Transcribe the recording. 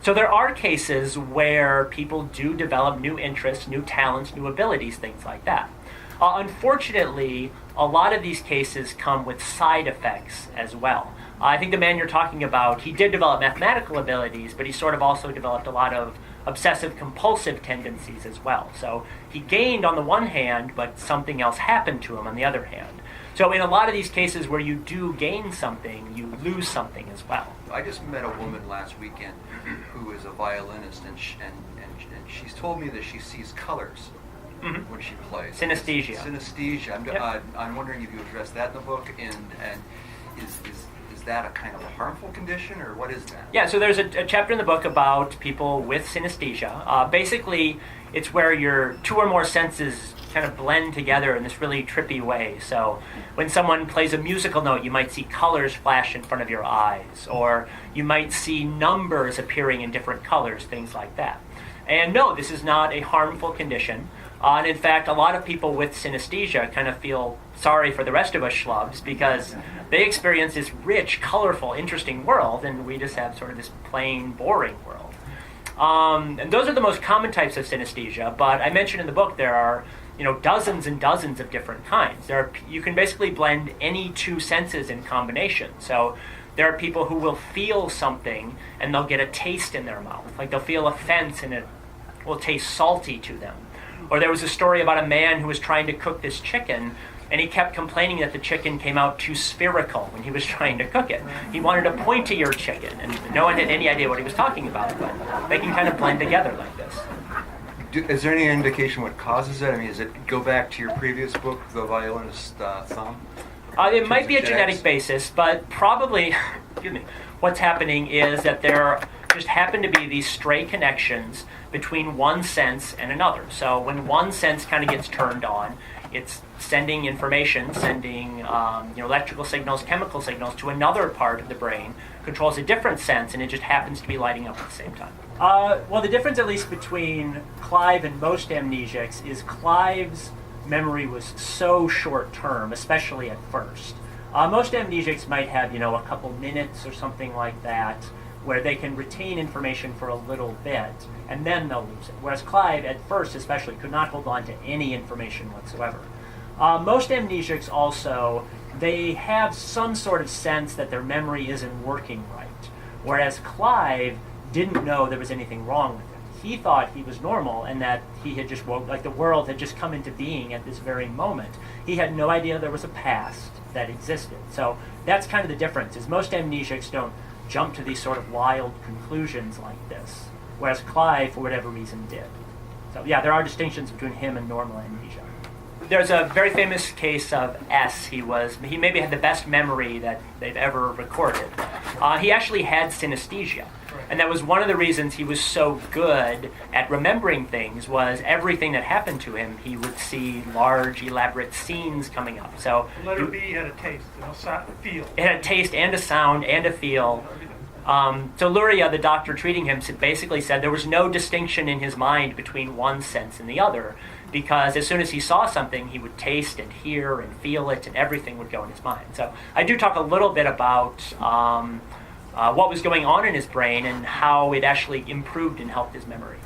So there are cases where people do develop new interests, new talents, new abilities, things like that. Unfortunately, a lot of these cases come with side effects as well. I think the man you're talking about, he did develop mathematical abilities, but he sort of also developed a lot of obsessive compulsive tendencies as well. So he gained on the one hand, but something else happened to him on the other hand. So in a lot of these cases where you do gain something, you lose something as well. I just met a woman last weekend who is a violinist, and she's told me that she sees colors when she plays. Synesthesia. Synesthesia. Yep. I'm wondering if you addressed that in the book, and is that a kind of a harmful condition, or what is that? Yeah, so there's a chapter in the book about people with synesthesia. Basically, it's where your two or more senses kind of blend together in this really trippy way. So when someone plays a musical note, you might see colors flash in front of your eyes, or you might see numbers appearing in different colors, things like that. And no, this is not a harmful condition. And in fact, a lot of people with synesthesia kind of feel sorry for the rest of us schlubs because they experience this rich, colorful, interesting world, and we just have sort of this plain, boring world. And those are the most common types of synesthesia, but I mentioned in the book there are dozens and dozens of different kinds. You can basically blend any two senses in combination. So there are people who will feel something and they'll get a taste in their mouth. Like they'll feel a fence and it will taste salty to them. Or there was a story about a man who was trying to cook this chicken, and he kept complaining that the chicken came out too spherical when he was trying to cook it. He wanted a pointier chicken, and no one had any idea what he was talking about, but they can kind of blend together like this. Is there any indication what causes it? I mean, does it go back to your previous book, The Violinist Thumb? It might be a genetic basis, but probably, what's happening is that there just happen to be these stray connections between one sense and another. So when one sense kind of gets turned on, it's sending information, sending electrical signals, chemical signals to another part of the brain, controls a different sense, and it just happens to be lighting up at the same time. Well, the difference, at least between Clive and most amnesics, is Clive's memory was so short-term, especially at first. Most amnesics might have, a couple minutes or something like that, where they can retain information for a little bit, and then they'll lose it. Whereas Clive, at first especially, could not hold on to any information whatsoever. Most amnesics also, they have some sort of sense that their memory isn't working right. Whereas Clive didn't know there was anything wrong with it. He thought he was normal and that he had just woke, like the world had just come into being at this very moment. He had no idea there was a past that existed. So that's kind of the difference, is most amnesics don't jump to these sort of wild conclusions like this, whereas Clive, for whatever reason, did. So yeah, there are distinctions between him and normal amnesia. There's a very famous case of S. He maybe had the best memory that they've ever recorded. He actually had synesthesia. And that was one of the reasons he was so good at remembering things, was everything that happened to him, he would see large, elaborate scenes coming up. So letter B had a taste, a feel. It had a taste and a sound and a feel. So Luria, the doctor treating him, basically said there was no distinction in his mind between one sense and the other, because as soon as he saw something, he would taste and hear and feel it, and everything would go in his mind. So I do talk a little bit about what was going on in his brain and how it actually improved and helped his memory.